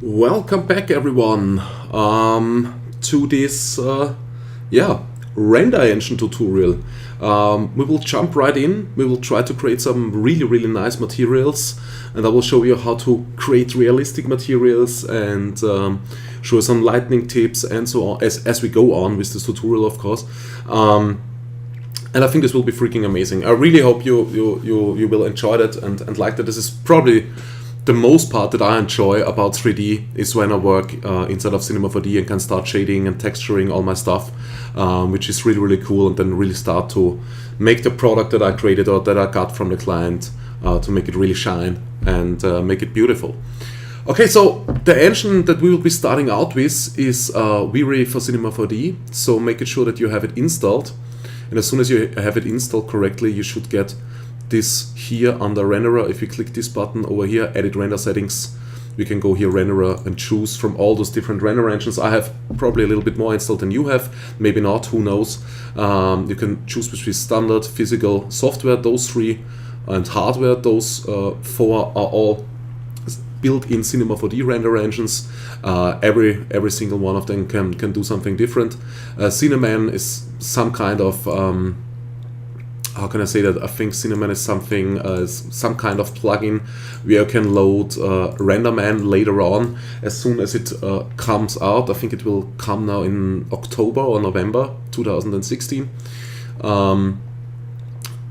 Welcome back, everyone, to this render engine tutorial. We will jump right in. We will try to create some really nice materials, and I will show you how to create realistic materials and show some lightning tips and so on as we go on with this tutorial, of course. And I think this will be freaking amazing. I really hope you will enjoy it and like that. This is probably the most part that I enjoy about 3D is when I work inside of Cinema 4D and can start shading and texturing all my stuff, which is really cool, and then really start to make the product that I created or that I got from the client to make it really shine and make it beautiful. Okay, so the engine that we will be starting out with is V-Ray for Cinema 4D, so make sure that you have it installed, and as soon as you have it installed correctly, you should get this here under renderer. If you click this button over here, edit render settings, we can go here renderer and choose from all those different render engines. I have probably a little bit more installed than you have, maybe not, who knows. You can choose between standard, physical, software, those three, and hardware, those four are all built in Cinema 4D render engines. Every single one of them can do something different. Cineman is some kind of how can I say that? I think Cineman is some kind of plugin where you can load RenderMan later on as soon as it comes out. I think it will come now in October or November 2016. Then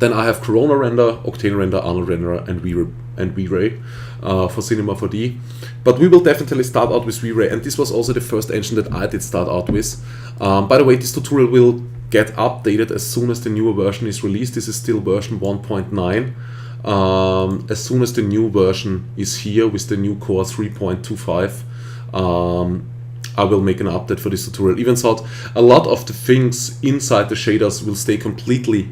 I have Corona Render, Octane Render, Arnold Renderer, and V-Ray for Cinema 4D. But we will definitely start out with V-Ray, and this was also the first engine that I did start out with. By the way, this tutorial will get updated as soon as the newer version is released. This is still version 1.9. As soon as the new version is here with the new core 3.25, I will make an update for this tutorial. Even thought a lot of the things inside the shaders will stay completely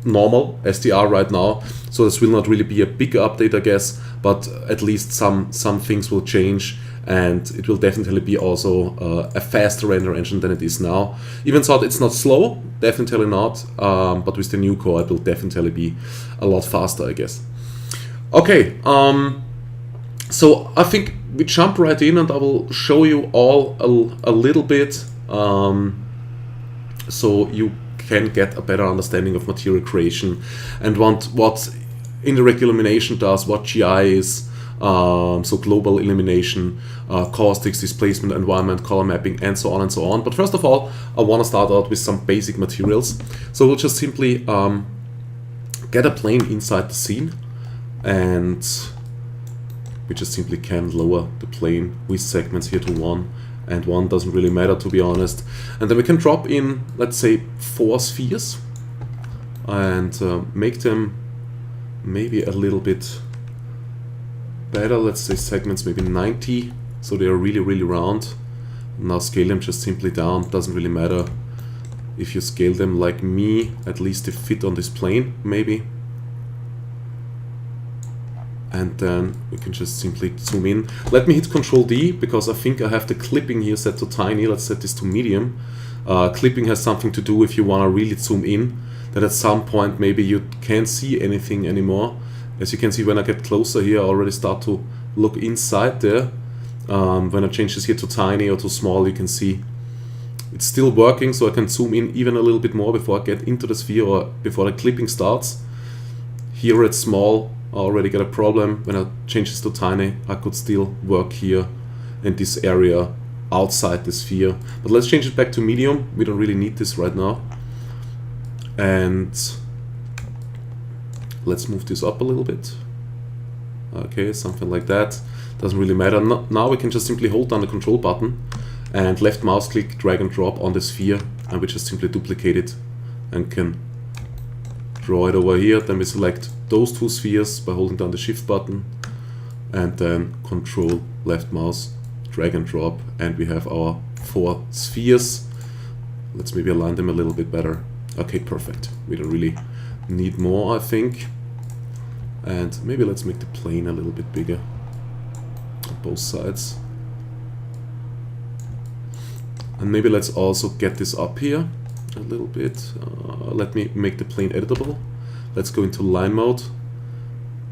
normal as they are right now, so this will not really be a big update, I guess, but at least some things will change, and it will definitely be also a faster render engine than it is now. Even though it's not slow, definitely not, but with the new core it will definitely be a lot faster, I guess. Okay, so I think we jump right in, and I will show you all a little bit so you can get a better understanding of material creation and what indirect illumination does, what GI is, so global illumination, caustics, displacement, environment, color mapping, and so on and so on. But first of all, I want to start out with some basic materials. So we'll just simply get a plane inside the scene, and we just simply can lower the plane with segments here to 1. And 1 doesn't really matter, to be honest. And then we can drop in, let's say, 4 spheres and make them maybe a little bit better. Let's say segments maybe 90, so they are really round. Now scale them just simply down. Doesn't really matter if you scale them like me, at least they fit on this plane, maybe. And then we can just simply zoom in. Let me hit Ctrl D, because I think I have the clipping here set to tiny. Let's set this to medium. Clipping has something to do if you want to really zoom in, that at some point maybe you can't see anything anymore. As you can see, when I get closer here, I already start to look inside there. When I change this here to tiny or to small, you can see it's still working, so I can zoom in even a little bit more before I get into the sphere or before the clipping starts. Here it's small. I already got a problem. When I change this to tiny, I could still work here in this area outside the sphere. But let's change it back to medium. We don't really need this right now. And let's move this up a little bit. Okay, something like that. Doesn't really matter. Now we can just simply hold down the control button and left mouse click, drag and drop on the sphere, and we just simply duplicate it and can draw it over here. Then we select those 2 spheres by holding down the shift button, and then control left mouse, drag and drop, and we have our 4 spheres. Let's maybe align them a little bit better. Okay, perfect. We don't really need more, I think. And maybe let's make the plane a little bit bigger on both sides. And maybe let's also get this up here a little bit. Let me make the plane editable. Let's go into line mode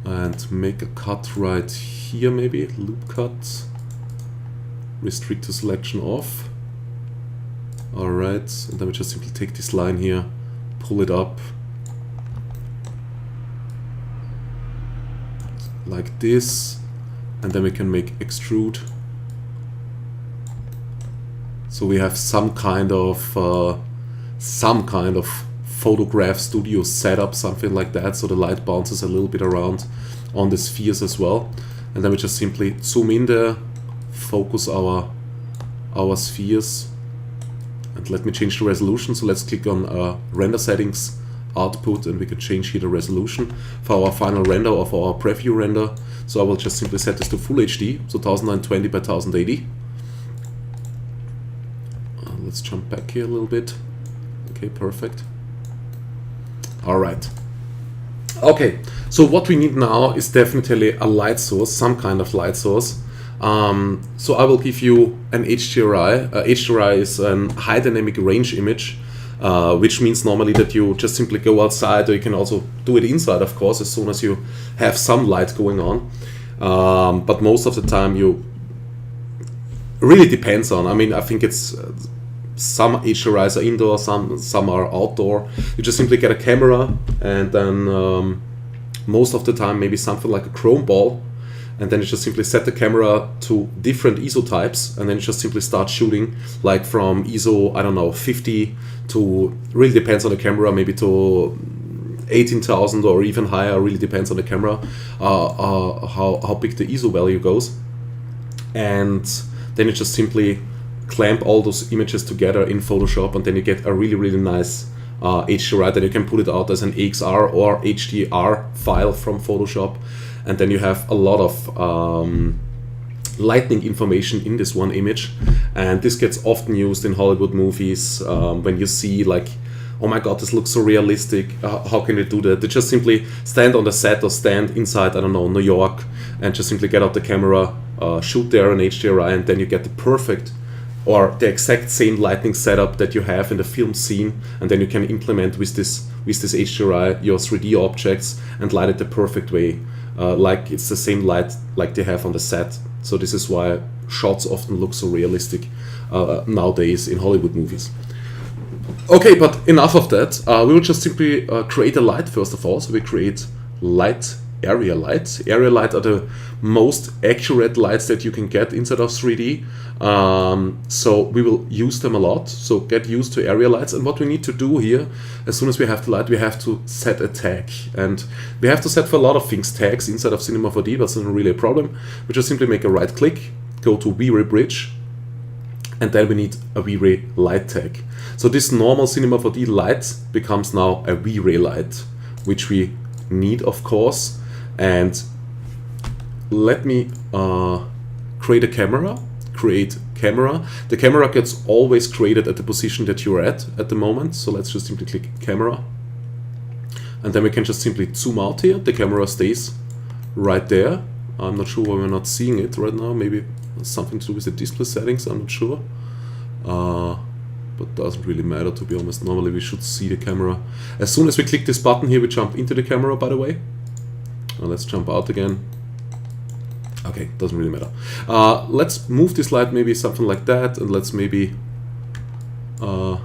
and make a cut right here, maybe loop cut, restrict to selection off. Alright, and then we just simply take this line here, pull it up like this, and then we can make extrude. So we have some kind of photograph studio setup, something like that, so the light bounces a little bit around on the spheres as well. And then we just simply zoom in there, focus our spheres, and let me change the resolution. So let's click on render settings, output, and we can change here the resolution for our final render or for our preview render. So I will just simply set this to Full HD, so 1920 by 1080. Let's jump back here a little bit. Okay, perfect. Alright. Okay, so what we need now is definitely a light source, some kind of light source. So I will give you an HDRI. HDRI is a high dynamic range image, which means normally that you just simply go outside, or you can also do it inside, of course, as soon as you have some light going on. But most of the time you really depends on, I mean, I think it's some HDRIs are indoor, some are outdoor. You just simply get a camera, and then most of the time maybe something like a chrome ball, and then you just simply set the camera to different ISO types, and then you just simply start shooting, like from ISO, I don't know, 50 to, really depends on the camera, maybe to 18,000 or even higher, really depends on the camera, how big the ISO value goes. And then you just simply clamp all those images together in Photoshop, and then you get a really nice HDRI. Then you can put it out as an AXR or HDR file from Photoshop, and then you have a lot of lighting information in this one image. And this gets often used in Hollywood movies when you see like, oh my god, this looks so realistic, how can you do that? They just simply stand on the set or stand inside, I don't know, New York, and just simply get out the camera, shoot there an HDRI, and then you get the perfect or the exact same lighting setup that you have in the film scene, and then you can implement with this HDRI your 3D objects and light it the perfect way, like it's the same light like they have on the set. So this is why shots often look so realistic nowadays in Hollywood movies. Okay, but enough of that. We will just simply create a light first of all. So we create light, area light. Area light are the most accurate lights that you can get inside of 3D. So we will use them a lot. So get used to area lights. And what we need to do here, as soon as we have the light, we have to set a tag. And we have to set for a lot of things tags inside of Cinema 4D, but it's not really a problem. We just simply make a right click, go to V-Ray Bridge, and then we need a V-Ray light tag. So this normal Cinema 4D light becomes now a V-Ray light, which we need, of course. And let me create a camera, create camera. The camera gets always created at the position that you're at the moment. So let's just simply click camera. And then we can just simply zoom out here. The camera stays right there. I'm not sure why we're not seeing it right now. Maybe something to do with the display settings, I'm not sure. But doesn't really matter, to be honest. Normally we should see the camera. As soon as we click this button here, we jump into the camera, by the way. Let's jump out again. Okay, doesn't really matter. Let's move this light maybe something like that, and let's maybe move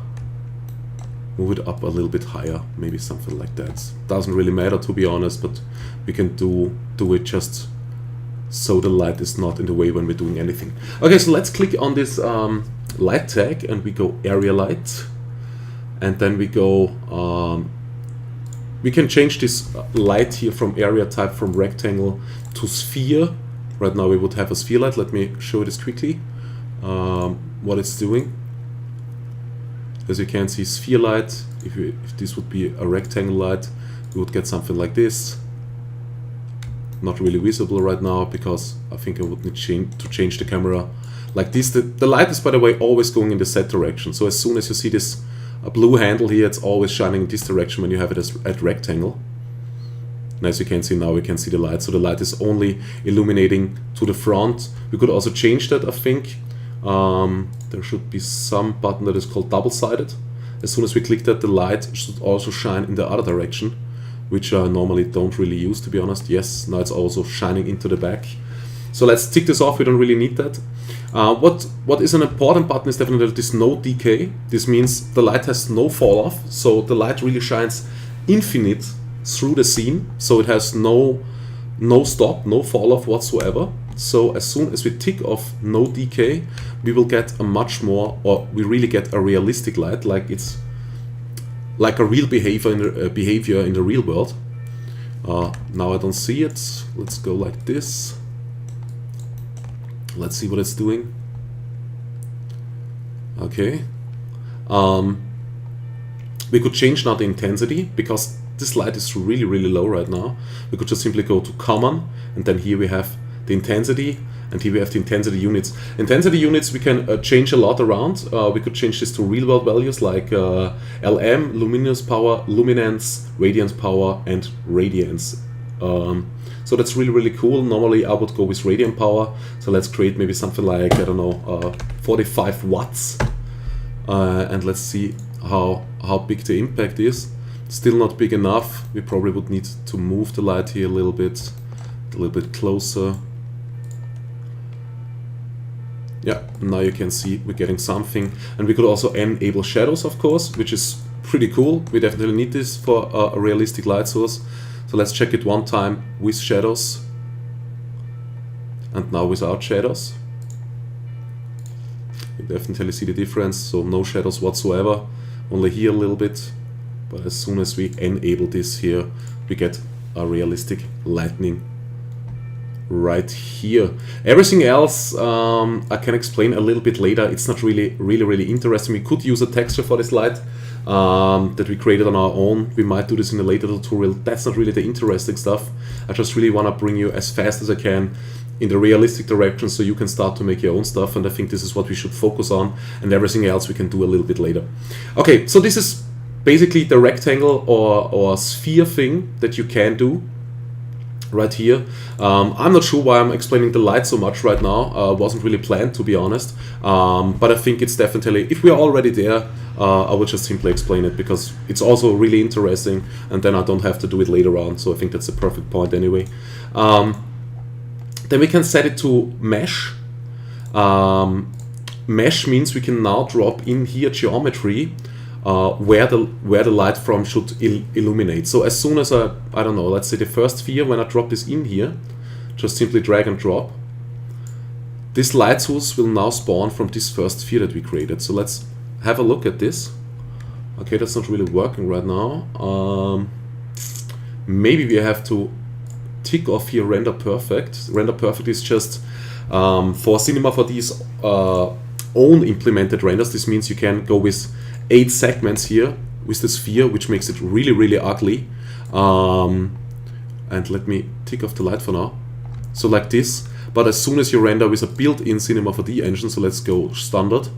it up a little bit higher, maybe something like that. Doesn't really matter, to be honest, but we can do it just so the light is not in the way when we're doing anything. Okay, so let's click on this light tag, and we go area light, and then we go we can change this light here from area type from rectangle to sphere. Right now we would have a sphere light. Let me show this quickly what it's doing. As you can see, sphere light, if this would be a rectangle light, we would get something like this. Not really visible right now because I think I would need to change the camera like this. The light is, by the way, always going in the Z direction. So as soon as you see this blue handle here, it's always shining in this direction when you have it at rectangle. And as you can see now, we can see the light. So the light is only illuminating to the front. We could also change that, I think. There should be some button that is called double-sided. As soon as we click that, the light should also shine in the other direction. which I normally don't really use, to be honest. Yes, now it's also shining into the back. So let's tick this off, we don't really need that. What is an important button is definitely this no decay. This means the light has no fall off, so the light really shines infinite through the scene, so it has no stop, no fall off whatsoever. So as soon as we tick off no decay, we will get a much more, or we really get a realistic light, like it's like a real behavior in the real world. Now I don't see it. Let's go like this. Let's see what it's doing. Okay. We could change now the intensity, because this light is really, really low right now. We could just simply go to common, and then here we have the intensity, and here we have the intensity units. Intensity units we can change a lot around. We could change this to real world values like LM, luminous power, luminance, radiance power, and radiance. So that's really, really cool. Normally I would go with radiant power. So let's create maybe something like, I don't know, 45 watts. And let's see how big the impact is. Still not big enough. We probably would need to move the light here a little bit closer. Yeah, now you can see we're getting something. And we could also enable shadows, of course, which is pretty cool. We definitely need this for a realistic light source. So let's check it one time with shadows. And now without shadows. You definitely see the difference. So no shadows whatsoever. Only here a little bit. But as soon as we enable this here, we get a realistic lightning right here. Everything else I can explain a little bit later. It's not really interesting. We could use a texture for this light that we created on our own. We might do this in a later tutorial. That's not really the interesting stuff. I just really want to bring you as fast as I can in the realistic direction so you can start to make your own stuff, and I think this is what we should focus on, and everything else we can do a little bit later. Okay, so this is basically the rectangle or sphere thing that you can do right here. I'm not sure why I'm explaining the light so much right now. Wasn't really planned, to be honest, but I think it's definitely, if we are already there, I would just simply explain it because it's also really interesting, and then I don't have to do it later on, so I think that's a perfect point anyway. Then we can set it to mesh. Mesh means we can now drop in here geometry where the light from should illuminate. So as soon as I don't know, let's say the first sphere, when I drop this in here, just simply drag and drop, this light source will now spawn from this first sphere that we created. So let's have a look at this. Okay, that's not really working right now. Maybe we have to tick off here render perfect. Render perfect is just for Cinema 4D's own implemented renders. This means you can go with 8 segments here with the sphere, which makes it really ugly. And let me tick off the light for now. So like this, but as soon as you render with a built-in Cinema 4D engine, so let's go standard,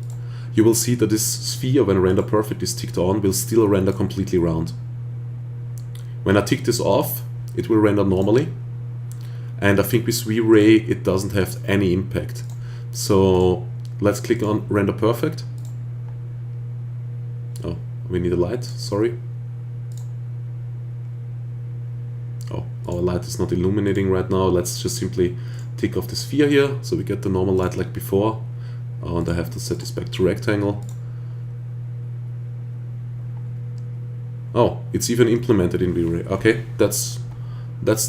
you will see that this sphere, when render perfect is ticked on, will still render completely round. When I tick this off, it will render normally, and I think with V-Ray it doesn't have any impact. So let's click on render perfect. Oh, we need a light, sorry. Oh, our light is not illuminating right now. Let's just simply tick off the sphere here, so we get the normal light like before. Oh, and I have to set this back to rectangle. Oh, it's even implemented in V-Ray. Okay, that's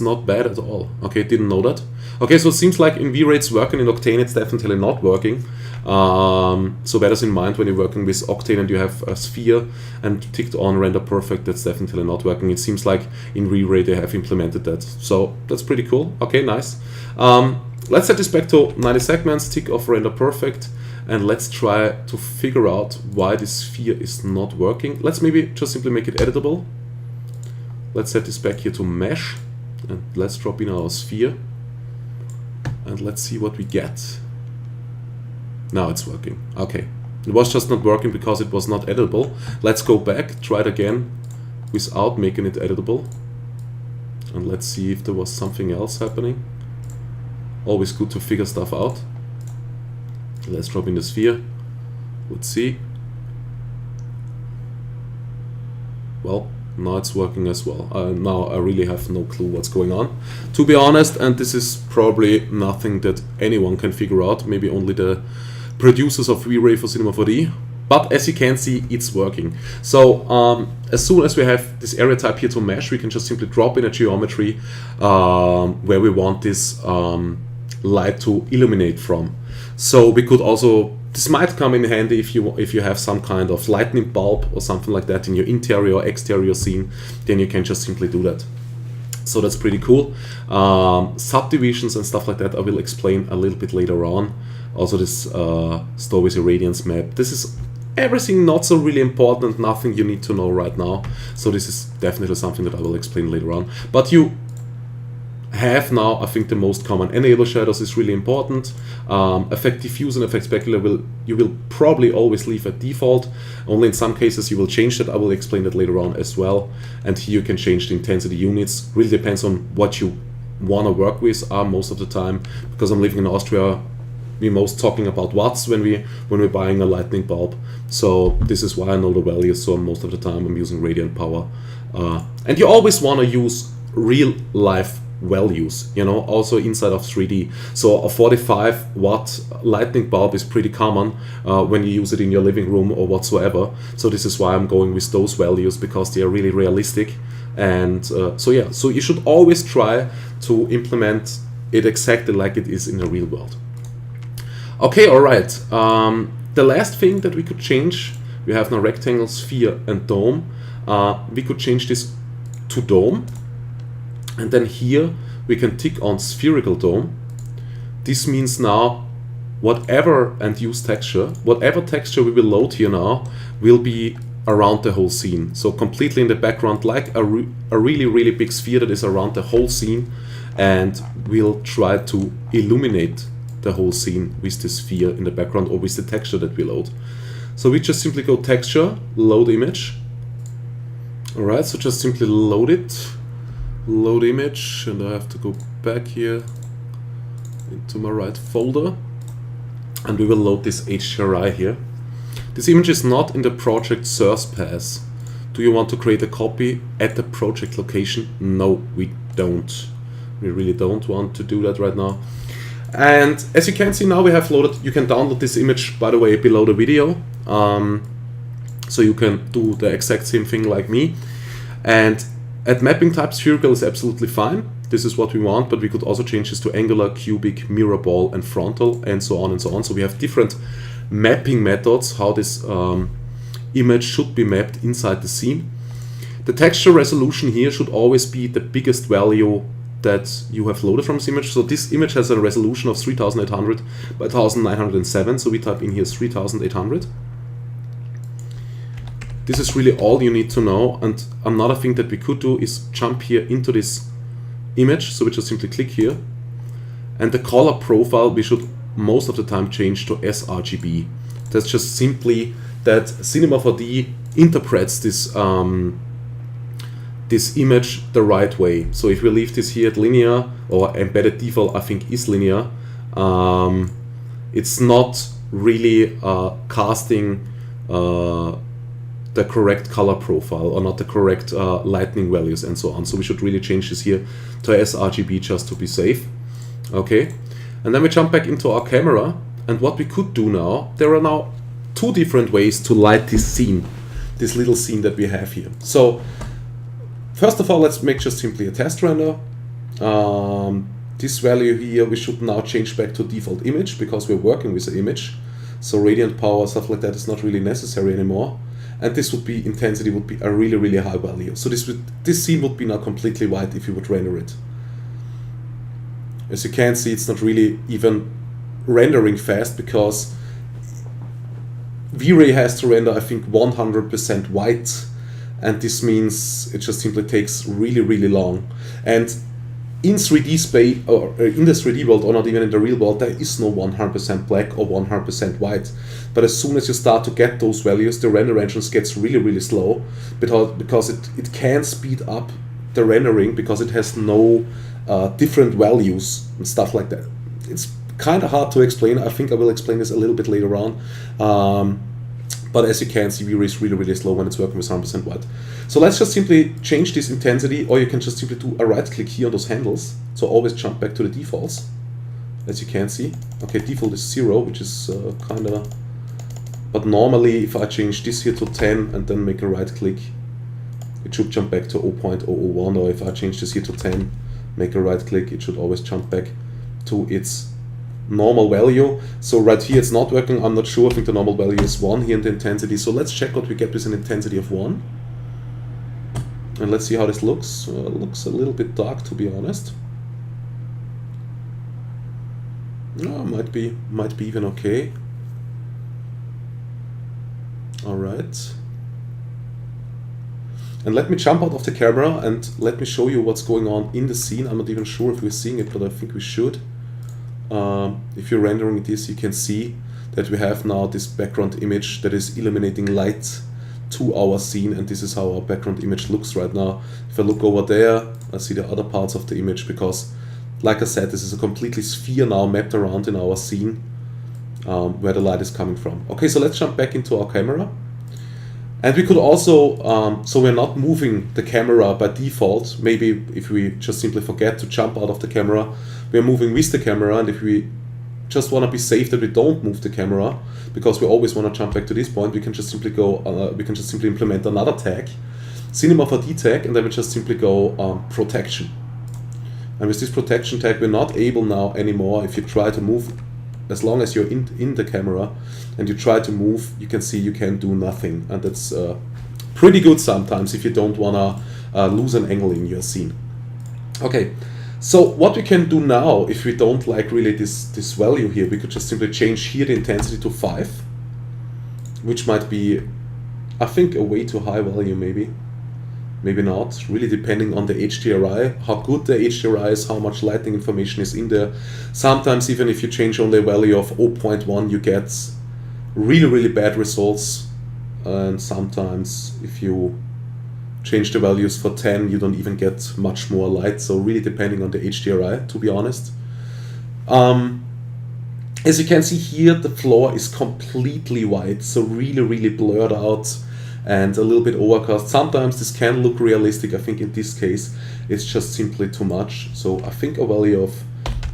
not bad at all. Okay, didn't know that. Okay, so it seems like in V-Ray it's working, in Octane it's definitely not working. So bear this in mind when you're working with Octane and you have a sphere and ticked on render perfect, that's definitely not working. It seems like in V-Ray they have implemented that. So that's pretty cool. Okay, nice. Let's set this back to 90 segments, tick off render perfect, and let's try to figure out why this sphere is not working. Let's maybe just simply make it editable. Let's set this back here to mesh, and let's drop in our sphere, and let's see what we get. Now it's working. Okay, it was just not working because it was not editable. Let's go back, try it again without making it editable, and let's see if there was something else happening. Always good to figure stuff out. Let's drop in the sphere. Let's see. Well, now it's working as well. Now I really have no clue what's going on, to be honest, and this is probably nothing that anyone can figure out, maybe only the producers of V-Ray for Cinema 4D. But as you can see, it's working. So as soon as we have this area type here to mesh, we can just simply drop in a geometry where we want this light to illuminate from. So we could also, this might come in handy if you have some kind of lightning bulb or something like that in your interior or exterior scene, then you can just simply do that. So that's pretty cool. Subdivisions and stuff like that I will explain a little bit later on. Also this store with irradiance map. This is everything not so really important, nothing you need to know right now. So this is definitely something that I will explain later on. But you have now, I think, the most common. Enable shadows is really important. Effect diffuse and effect specular you will probably always leave at default. Only in some cases you will change that. I will explain that later on as well. And here you can change the intensity units. Really depends on what you want to work with most of the time. Because I'm living in Austria, we're most talking about watts when we're buying a lightning bulb. So this is why I know the values. So most of the time I'm using radiant power. And you always want to use real life values, you know, also inside of 3D. So a 45 watt lightning bulb is pretty common when you use it in your living room or whatsoever. So this is why I'm going with those values, because they are really realistic. And so yeah, so you should always try to implement it exactly like it is in the real world. Okay, alright. The last thing that we could change, we have now rectangle, sphere and dome. We could change this to dome. And then here we can tick on spherical dome. This means now whatever, and use texture, whatever texture we will load here now will be around the whole scene. So completely in the background, like a really, really big sphere that is around the whole scene. And we'll try to illuminate the whole scene with the sphere in the background or with the texture that we load. So we just simply go texture, load image. Alright, so just simply load it. Load image, and I have to go back here into my right folder, and we will load this HDRI here. This image is not in the project source path. Do you want to create a copy at the project location? No, we don't. We really don't want to do that right now. And as you can see now, we have loaded, you can download this image, by the way, below the video. So you can do the exact same thing like me. And at mapping type, spherical is absolutely fine. This is what we want, but we could also change this to angular, cubic, mirror ball, and frontal, and so on and so on. So we have different mapping methods, how this image should be mapped inside the scene. The texture resolution here should always be the biggest value that you have loaded from this image. So this image has a resolution of 3800 by 1907. So we type in here 3800. This is really all you need to know. And another thing that we could do is jump here into this image. So we just simply click here. And the color profile we should most of the time change to sRGB. That's just simply that Cinema 4D interprets this this image the right way. So if we leave this here at linear, or embedded default I think is linear, it's not really casting the correct color profile, or not the correct lightning values and so on. So we should really change this here to sRGB just to be safe. Okay, and then we jump back into our camera, and what we could do now, there are now two different ways to light this scene, this little scene that we have here. So first of all, let's make just simply a test render. This value here we should now change back to default image, because we're working with the image. So radiant power, stuff like that is not really necessary anymore. And this would be, intensity would be a really, really high value. So this scene would be now completely white if you would render it. As you can see, it's not really even rendering fast, because V-Ray has to render, I think, 100% white. And this means it just simply takes really, really long. And in 3D space, or in the 3D world, or not even in the real world, there is no 100% black or 100% white. But as soon as you start to get those values, the render engine gets really, really slow, because it can speed up the rendering, because it has no different values and stuff like that. It's kind of hard to explain. I think I will explain this a little bit later on. But as you can see, V-Ray is really, really slow when it's working with 100% white. So let's just simply change this intensity, or you can just simply do a right click here on those handles. So always jump back to the defaults, as you can see. Okay, default is 0, which is kind of... But normally, if I change this here to 10 and then make a right click, it should jump back to 0.001, or if I change this here to 10, make a right click, it should always jump back to its normal value. So right here it's not working, I'm not sure, I think the normal value is 1 here in the intensity. So let's check what we get with an intensity of 1. And let's see how this looks. Looks a little bit dark, to be honest. Might be even okay. Alright. And let me jump out of the camera and let me show you what's going on in the scene. I'm not even sure if we're seeing it, but I think we should. If you're rendering this, you can see that we have now this background image that is illuminating light to our scene, and this is how our background image looks right now. If I look over there, I see the other parts of the image, because, like I said, this is a completely sphere now mapped around in our scene where the light is coming from. Okay, so let's jump back into our camera. And we could also, so we're not moving the camera by default. Maybe if we just simply forget to jump out of the camera, we're moving with the camera, and if we just want to be safe that we don't move the camera, because we always want to jump back to this point, we can just simply go, we can just simply implement another tag, Cinema 4D tag, and then we just simply go protection. And with this protection tag, we're not able now anymore, if you try to move, as long as you're in the camera and you try to move, you can see you can do nothing. And that's pretty good sometimes if you don't want to lose an angle in your scene. Okay, so what we can do now, if we don't like really this value here, we could just simply change here the intensity to 5, which might be, I think, a way too high value maybe. Maybe not, really depending on the HDRI, how good the HDRI is, how much lighting information is in there. Sometimes even if you change only a value of 0.1, you get really, really bad results. And sometimes if you change the values for 10, you don't even get much more light. So really depending on the HDRI, to be honest. As you can see here, the floor is completely white, so really, really blurred out and a little bit overcast. Sometimes this can look realistic. I think in this case it's just simply too much. So I think a value of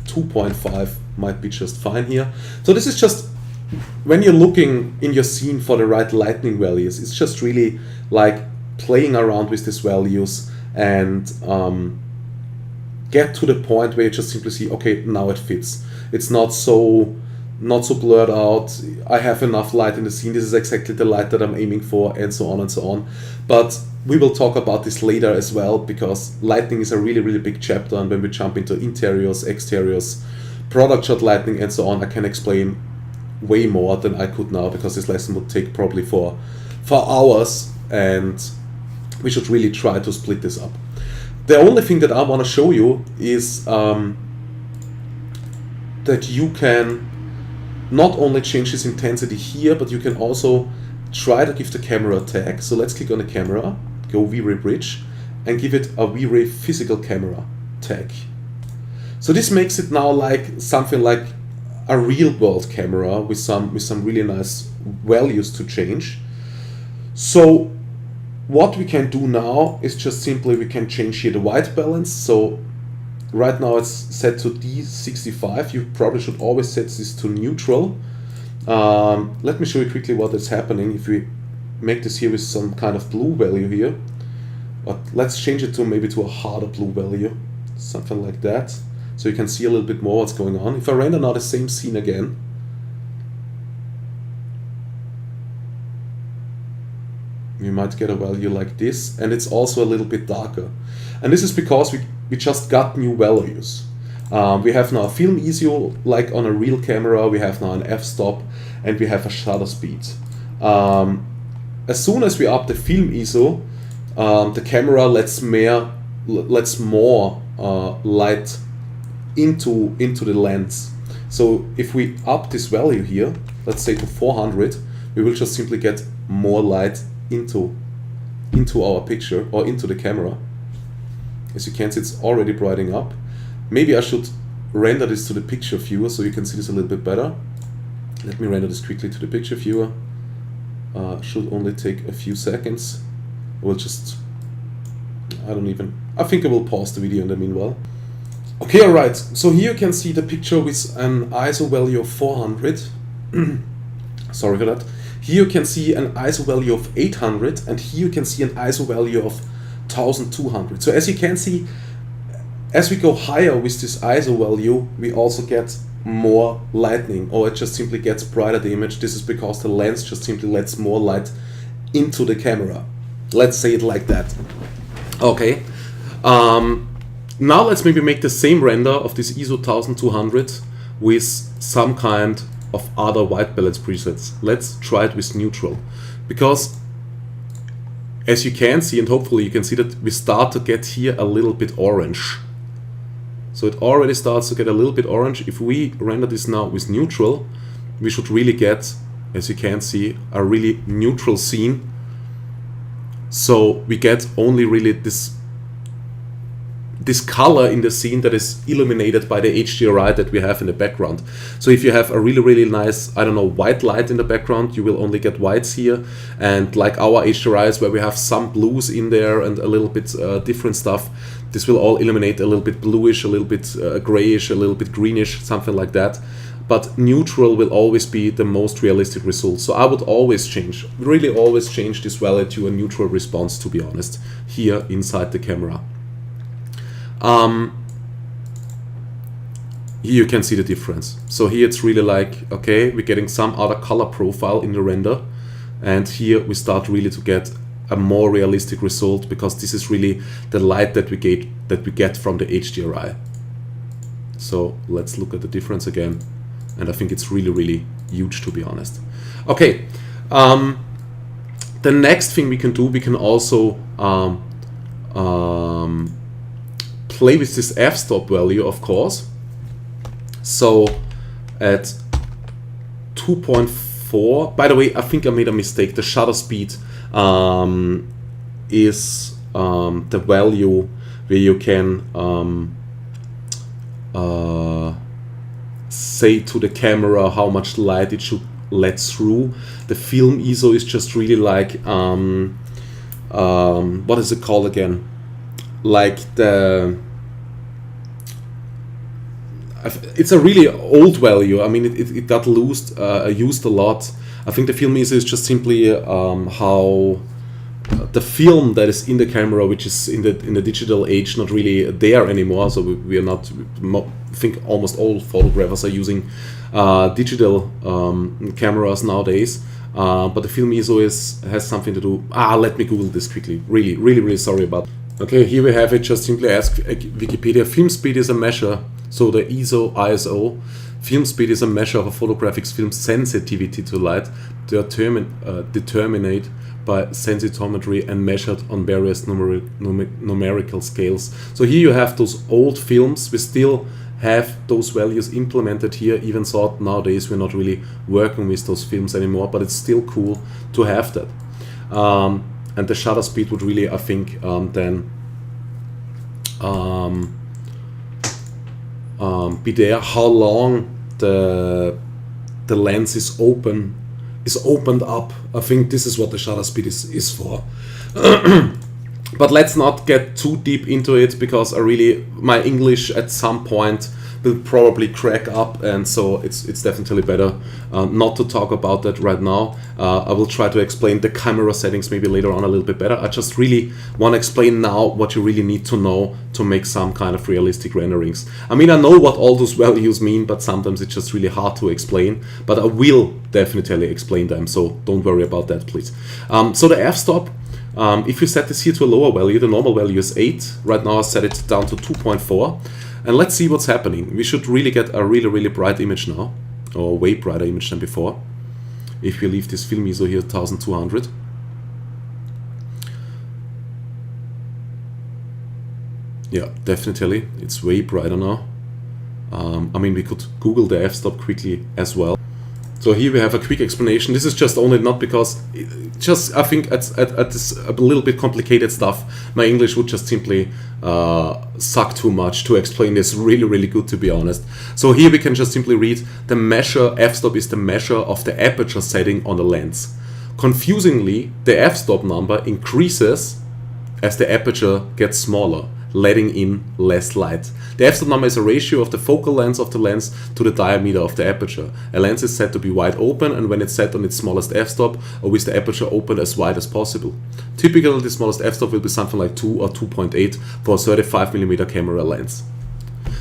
2.5 might be just fine here. So this is just when you're looking in your scene for the right lighting values, it's just really like playing around with these values and get to the point where you just simply see, okay, now it fits. It's not so blurred out. I have enough light in the scene. This is exactly the light that I'm aiming for, and so on and so on. But we will talk about this later as well, because lighting is a really, really big chapter. And when we jump into interiors, exteriors, product shot lighting, and so on, I can explain way more than I could now, because this lesson would take probably for hours, and we should really try to split this up. The only thing that I want to show you is that you can not only change this intensity here, but you can also try to give the camera a tag. So let's click on the camera, go V-Ray Bridge, and give it a V-Ray physical camera tag. So this makes it now like something like a real world camera with some really nice values to change. So what we can do now is just simply we can change here the white balance. So right now it's set to D65. You probably should always set this to neutral. Let me show you quickly what is happening if we make this here with some kind of blue value here. But let's change it to maybe to a harder blue value, something like that, so you can see a little bit more what's going on. If I render now the same scene again, we might get a value like this, and it's also a little bit darker. And this is because we just got new values. We have now a film ISO like on a real camera, we have now an f-stop, and we have a shutter speed. As soon as we up the film ISO, the camera lets more light into the lens. So if we up this value here, let's say to 400, we will just simply get more light into our picture or into the camera. As you can see, it's already brightening up. Maybe I should render this to the picture viewer so you can see this a little bit better. Let me render this quickly to the picture viewer. Should only take a few seconds. We'll just, I think I will pause the video in the meanwhile. Okay, alright, so here you can see the picture with an ISO value of 400. Sorry for that. Here you can see an ISO value of 800, and here you can see an ISO value of 1200. So as you can see, as we go higher with this ISO value, we also get more lightning, or it just simply gets brighter the image. This is because the lens just simply lets more light into the camera. Let's say it like that. Okay. Now let's maybe make the same render of this ISO 1200 with some kind of other white balance presets. Let's try it with neutral, because as you can see, and hopefully you can see, that we start to get here a little bit orange. So it already starts to get a little bit orange. If we render this now with neutral, we should really get, as you can see, a really neutral scene. So we get only really this color in the scene that is illuminated by the HDRI that we have in the background. So if you have a really nice, I don't know, white light in the background, you will only get whites here. And like our HDRIs, where we have some blues in there and a little bit different stuff, this will all illuminate a little bit bluish, a little bit grayish, a little bit greenish, something like that. But neutral will always be the most realistic result. So I would always change, really always change this value to a neutral response, to be honest, here inside the camera. Here you can see the difference. So here it's really like, okay, we're getting some other color profile in the render, and here we start really to get a more realistic result, because this is really the light that we get from the HDRI. So let's look at the difference again, and I think it's really huge, to be honest. Okay, the next thing we can do, we can also play with this f-stop value, of course. So at 2.4, by the way, I think I made a mistake. The shutter speed is the value where you can say to the camera how much light it should let through. The film ISO is just really like, what is it called again? Like it's a really old value. I mean, it got used a lot. I think the film ISO is just simply how the film that is in the camera, which is in the digital age, not really there anymore. So we are not. I think almost all photographers are using digital cameras nowadays. But the film ISO has something to do. Let me Google this quickly. Really sorry about. Okay, here we have it. Just simply ask Wikipedia. Film speed is a measure. So the ISO, film speed is a measure of a photographic film's sensitivity to light, determined by sensitometry and measured on various numerical scales. So here you have those old films. We still have those values implemented here, even though nowadays we're not really working with those films anymore, but it's still cool to have that. And the shutter speed would really, I think, then be there. How long the lens is opened up. I think this is what the shutter speed is for. But let's not get too deep into it, because my English at some point will probably crack up, and so it's definitely better not to talk about that right now. I will try to explain the camera settings maybe later on a little bit better. I just really want to explain now what you really need to know to make some kind of realistic renderings. I mean, I know what all those values mean, but sometimes it's just really hard to explain. But I will definitely explain them, so don't worry about that, please. So the f-stop, if you set this here to a lower value, the normal value is 8. Right now I set it down to 2.4. And let's see what's happening. We should really get a really bright image now, or way brighter image than before. If we leave this film ISO here 1200. Yeah, definitely, it's way brighter now. I mean, we could Google the f-stop quickly as well. So here we have a quick explanation. This is just only not because, I think at this a little bit complicated stuff, my English would just simply suck too much to explain this really good, to be honest. So here we can just simply read the measure, f-stop is the measure of the aperture setting on the lens. Confusingly, the f-stop number increases as the aperture gets smaller, letting in less light. The f-stop number is a ratio of the focal length of the lens to the diameter of the aperture. A lens is said to be wide open, and when it's set on its smallest f-stop, or with the aperture open as wide as possible. Typically, the smallest f-stop will be something like 2 or 2.8 for a 35mm camera lens.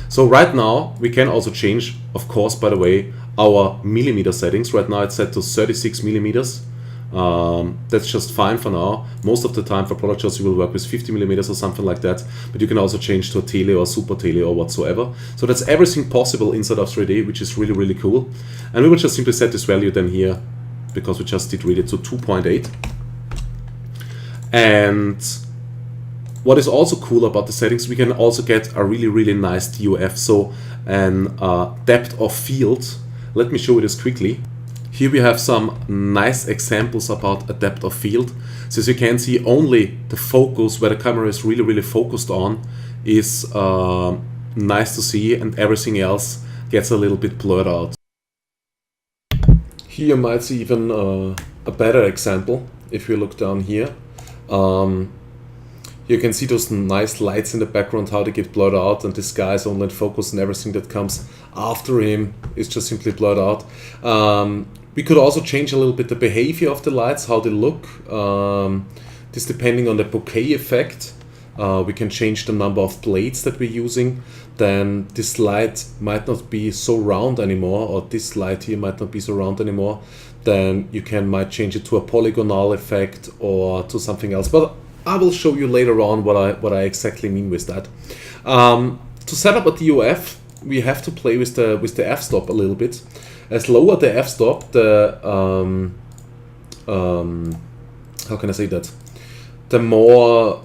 So right now, we can also change, of course, by the way, our millimeter settings. Right now it's set to 36 millimeters. That's just fine for now. Most of the time for product shots you will work with 50 millimeters or something like that, but you can also change to a tele or super tele or whatsoever. So that's everything possible inside of 3D, which is really, really cool. And we will just simply set this value then here, because we just did read it, to 2.8. And what is also cool about the settings, we can also get a really, really nice DOF, so an depth of field. Let me show you this quickly. Here we have some nice examples about a depth of field. So as you can see, only the focus where the camera is really, really focused on is nice to see, and everything else gets a little bit blurred out. Here you might see even a better example if you look down here. You can see those nice lights in the background, how they get blurred out, and this guy is only in focus, and everything that comes after him is just simply blurred out. We could also change a little bit the behavior of the lights, how they look. This depending on the bokeh effect. We can change the number of blades that we're using. Then this light might not be so round anymore, or this light here might not be so round anymore. Then you might change it to a polygonal effect or to something else. But I will show you later on what I exactly mean with that. To set up a DOF, we have to play with the f-stop a little bit. As lower the f-stop, the how can I say that? The more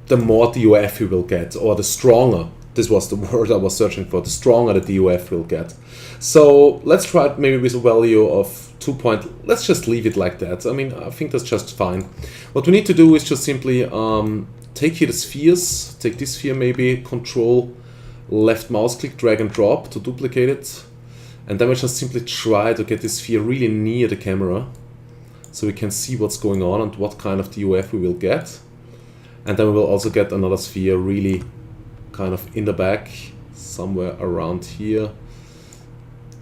DOF you will get, or the stronger. This was the word I was searching for. The stronger the DOF will get. So let's try it maybe with a value of 2. Let's just leave it like that. I mean, I think that's just fine. What we need to do is just simply take here the spheres. Take this sphere maybe. Control left mouse click, drag and drop to duplicate it. And then we just simply try to get this sphere really near the camera, so we can see what's going on and what kind of DOF we will get. And then we will also get another sphere really kind of in the back, somewhere around here.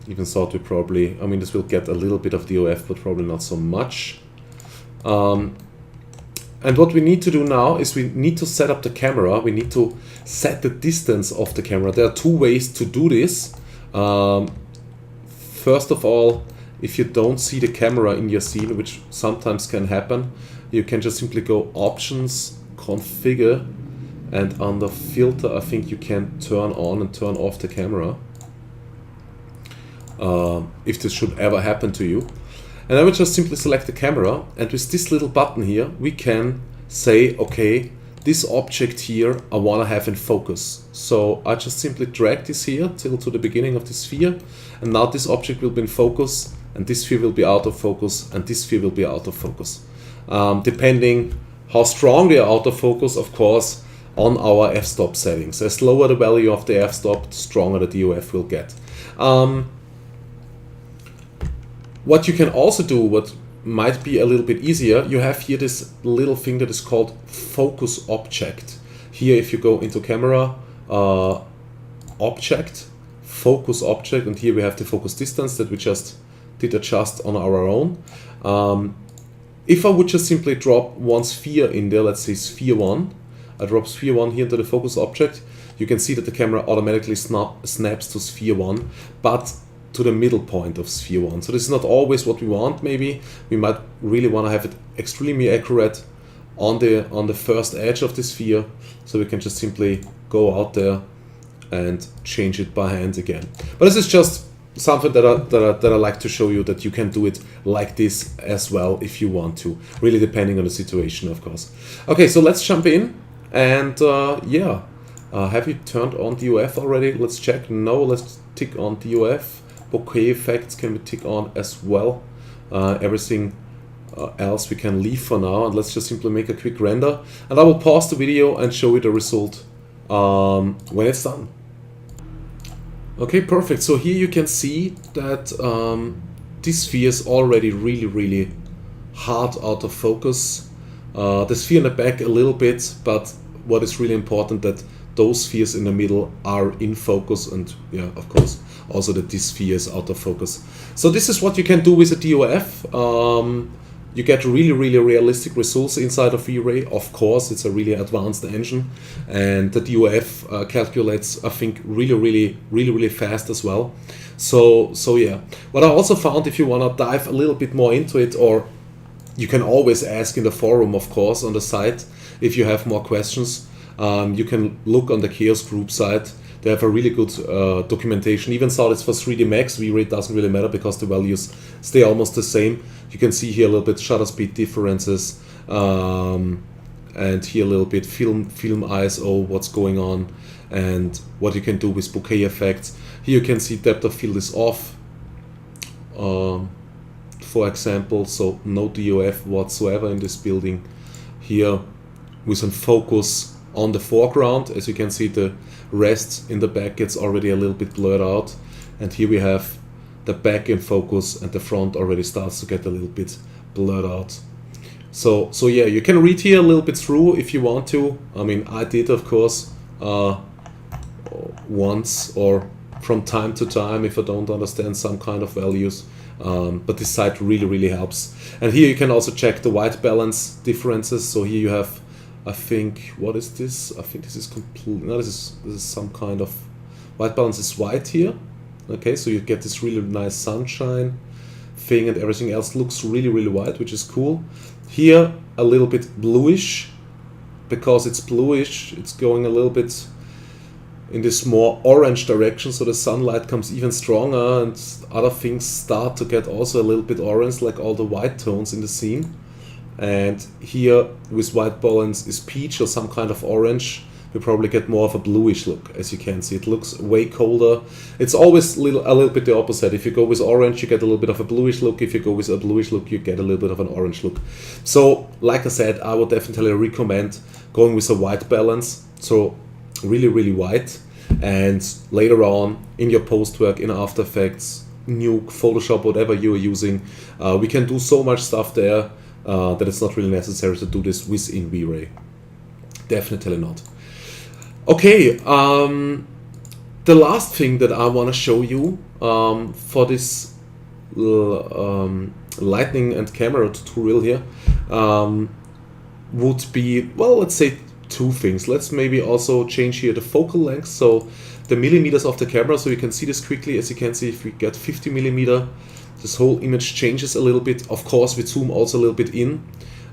Even thought we probably, I mean, this will get a little bit of DOF, but probably not so much. And what we need to do now is we need to set up the camera. We need to set the distance of the camera. There are two ways to do this. First of all, if you don't see the camera in your scene, which sometimes can happen, you can just simply go Options, Configure, and under Filter, I think you can turn on and turn off the camera. If this should ever happen to you. And I would just simply select the camera, and with this little button here, we can say, okay, this object here I want to have in focus. So I just simply drag this here till to the beginning of the sphere, and now this object will be in focus, and this sphere will be out of focus, and this sphere will be out of focus. Depending how strong they are out of focus, of course, on our f-stop settings. As lower the value of the f-stop, the stronger the DOF will get. What you can also do, what might be a little bit easier, you have here this little thing that is called focus object. Here if you go into camera, object, focus object, and here we have the focus distance that we just did adjust on our own. If I would just simply drop one sphere in there, let's say sphere 1, I drop sphere 1 here into the focus object, you can see that the camera automatically snaps to sphere 1, but to the middle point of sphere 1. So this is not always what we want. Maybe we might really want to have it extremely accurate on the first edge of the sphere, so we can just simply go out there and change it by hand again. But this is just something that I like to show you, that you can do it like this as well if you want to, really depending on the situation, of course. Okay, so let's jump in, and yeah, have you turned on DOF already? Let's check. No, let's tick on DOF. Bokeh effects can be ticked on as well. Everything else we can leave for now, and let's just simply make a quick render, and I will pause the video and show you the result when it's done. Okay, perfect. So here you can see that this sphere is already really hard out of focus. The sphere in the back a little bit, but what is really important that those spheres in the middle are in focus, and yeah, of course, also that this sphere is out of focus. So this is what you can do with a DOF. You get really, really realistic results inside of V-Ray. Of course, it's a really advanced engine, and the DOF calculates, I think, really fast as well. So yeah. What I also found, if you want to dive a little bit more into it, or you can always ask in the forum, of course, on the site, if you have more questions. You can look on the Chaos group site. They have a really good documentation. Even though it's for 3D Max, V-Ray doesn't really matter because the values stay almost the same. You can see here a little bit shutter speed differences, and here a little bit film ISO, what's going on, and what you can do with bokeh effects. Here you can see depth of field is off, for example, so no DOF whatsoever in this building. Here with some focus on the foreground, as you can see, the rest in the back gets already a little bit blurred out, and here we have the back in focus and the front already starts to get a little bit blurred out. So yeah, you can read here a little bit through if you want to. I mean, I did, of course, once or from time to time if I don't understand some kind of values, but this site really helps. And here you can also check the white balance differences. So here you have, I think, what is this? I think this is complete. No, this is some kind of white balance is white here. Okay, so you get this really nice sunshine thing, and everything else looks really white, which is cool. Here a little bit bluish, because it's bluish, it's going a little bit in this more orange direction, so the sunlight comes even stronger, and other things start to get also a little bit orange, like all the white tones in the scene. And here with white balance is peach or some kind of orange. We probably get more of a bluish look, as you can see. It looks way colder. It's always a little bit the opposite. If you go with orange, you get a little bit of a bluish look. If you go with a bluish look, you get a little bit of an orange look. So, like I said, I would definitely recommend going with a white balance. So, really white. And later on, in your post work, in After Effects, Nuke, Photoshop, whatever you are using, we can do so much stuff there that it's not really necessary to do this within V-Ray. Definitely not. Okay, the last thing that I want to show you for this lighting and camera tutorial here would be, well, let's say two things. Let's maybe also change here the focal length, so the millimeters of the camera, so you can see this quickly. As you can see, if we get 50 millimeter, this whole image changes a little bit. Of course, we zoom also a little bit in,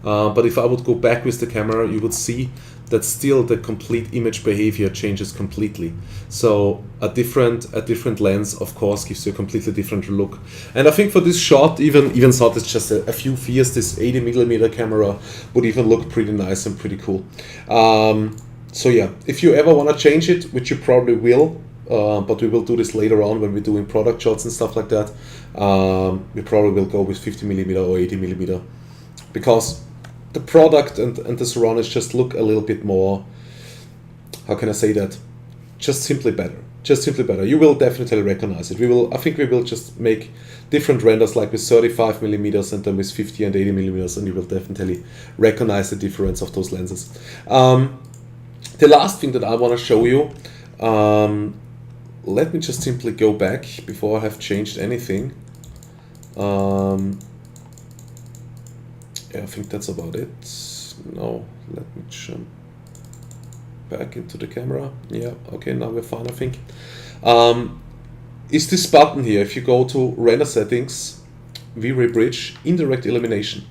but if I would go back with the camera, you would see that still the complete image behavior changes completely. So a different lens, of course, gives you a completely different look. And I think for this shot, even though it's just a few fears, this 80 millimeter camera would even look pretty nice and pretty cool. So yeah, if you ever want to change it, which you probably will, but we will do this later on when we're doing product shots and stuff like that, we probably will go with 50 millimeter or 80 millimeter, because the product and the surroundings just look a little bit more, how can I say that, just simply better. You will definitely recognize it. I think we will just make different renders, like with 35 millimeters and then with 50 and 80 millimeters, and you will definitely recognize the difference of those lenses. The last thing that I want to show you, let me just simply go back before I have changed anything. Yeah, I think that's about it. No, let me jump back into the camera. Yeah, okay, now we're fine, I think. Is this button here, if you go to render settings, V-Ray Bridge, indirect illumination.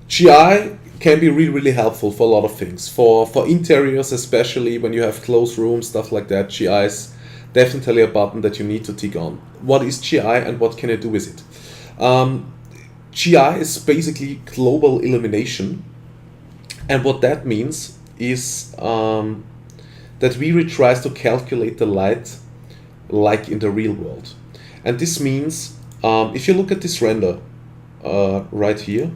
GI can be really helpful for a lot of things. For interiors, especially when you have closed rooms, stuff like that, GI is definitely a button that you need to tick on. What is GI and what can I do with it? GI is basically global illumination, and what that means is that V-Ray tries to calculate the light like in the real world. And this means, if you look at this render right here,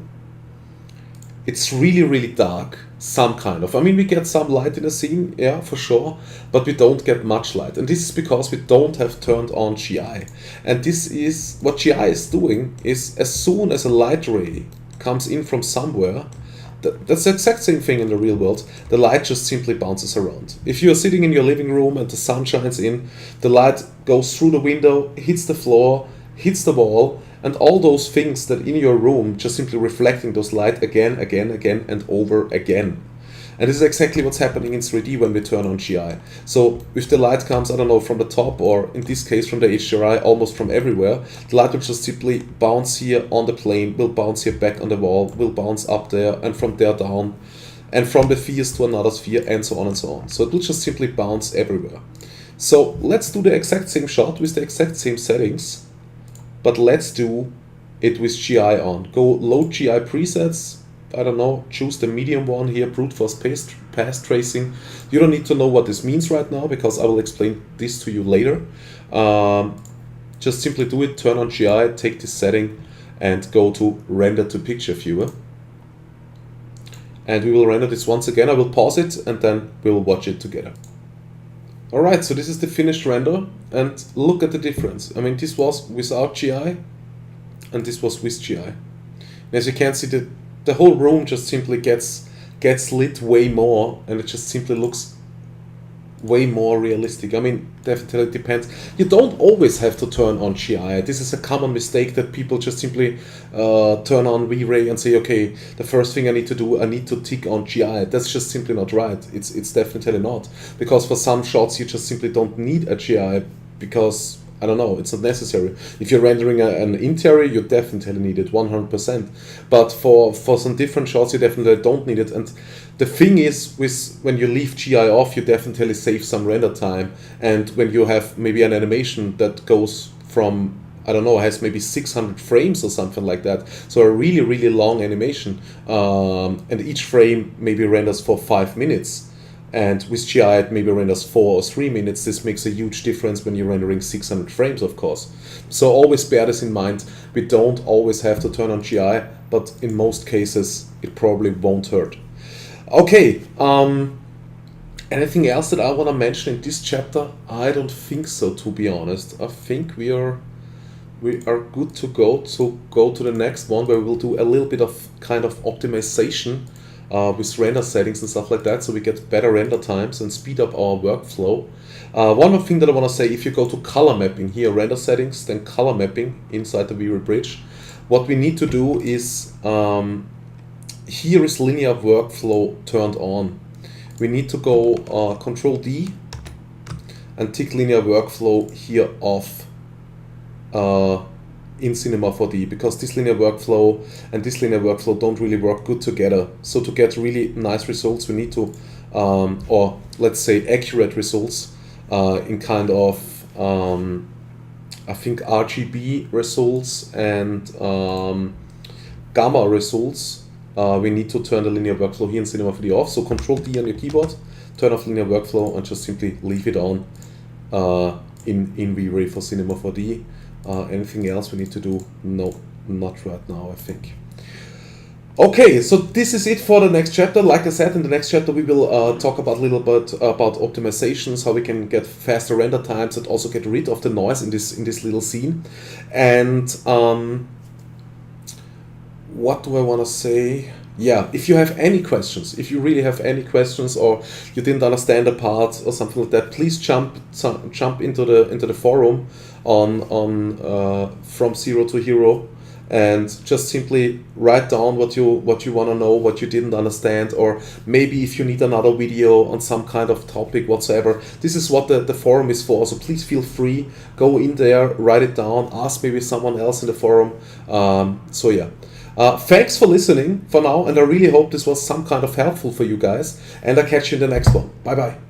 it's really dark, some kind of. I mean, we get some light in the scene, yeah, for sure, but we don't get much light. And this is because we don't have turned on GI. And this is, what GI is doing is, as soon as a light ray comes in from somewhere, that's the exact same thing in the real world. The light just simply bounces around. If you're sitting in your living room and the sun shines in, the light goes through the window, hits the floor, hits the wall, and all those things that in your room just simply reflecting those light again, and over again. And this is exactly what's happening in 3D when we turn on GI. So if the light comes, I don't know, from the top, or in this case from the HDRI, almost from everywhere, the light will just simply bounce here on the plane, will bounce here back on the wall, will bounce up there, and from there down, and from the spheres to another sphere, and so on and so on. So it will just simply bounce everywhere. So let's do the exact same shot with the exact same settings, but let's do it with GI on. Go load GI presets. I don't know, choose the medium one here, brute force path tracing. You don't need to know what this means right now because I will explain this to you later. Just simply do it, turn on GI, take this setting and go to render to picture viewer. And we will render this once again. I will pause it and then we'll watch it together. Alright, so this is the finished render and look at the difference. I mean, this was without GI and this was with GI. And as you can see, the whole room just simply gets lit way more, and it just simply looks way more realistic. I mean, definitely depends. You don't always have to turn on GI. This is a common mistake that people just simply turn on V-Ray and say, okay, the first thing I need to do, I need to tick on GI. That's just simply not right. It's definitely not. Because for some shots, you just simply don't need a GI because, I don't know, it's not necessary. If you're rendering an interior, you definitely need it 100%. But for some different shots, you definitely don't need it. And the thing is, when you leave GI off, you definitely save some render time. And when you have maybe an animation that goes from, I don't know, has maybe 600 frames or something like that. So a really, really long animation. And each frame maybe renders for 5 minutes. And with GI it maybe renders 4 or 3 minutes. This makes a huge difference when you're rendering 600 frames, of course. So always bear this in mind. We don't always have to turn on GI, but in most cases it probably won't hurt. Okay, anything else that I want to mention in this chapter? I don't think so, to be honest. I think we are good to go to the next one, where we will do a little bit of kind of optimization with render settings and stuff like that, so we get better render times and speed up our workflow. One more thing that I want to say, if you go to color mapping here, render settings, then color mapping inside the V-Ray bridge, what we need to do is, here is linear workflow turned on. We need to go Control D and tick linear workflow here off in Cinema 4D, because this linear workflow and this linear workflow don't really work good together. So to get really nice results, we need to, or let's say accurate results in kind of, I think RGB results and gamma results, we need to turn the linear workflow here in Cinema 4D off. So Control D on your keyboard, turn off linear workflow and just simply leave it on in V-Ray for Cinema 4D. Anything else we need to do? No, not right now, I think. Okay, so this is it for the next chapter. Like I said, in the next chapter we will talk about a little bit about optimizations, how we can get faster render times and also get rid of the noise in this little scene. And what do I want to say? Yeah, if you have any questions, if you really have any questions, or you didn't understand a part or something like that, please jump into the forum on from ZeroToHero, and just simply write down what you want to know, what you didn't understand, or maybe if you need another video on some kind of topic whatsoever. This is what the forum is for, so please feel free, go in there, write it down, ask maybe someone else in the forum. So yeah. Thanks for listening for now, and I really hope this was some kind of helpful for you guys, and I'll catch you in the next one. Bye bye.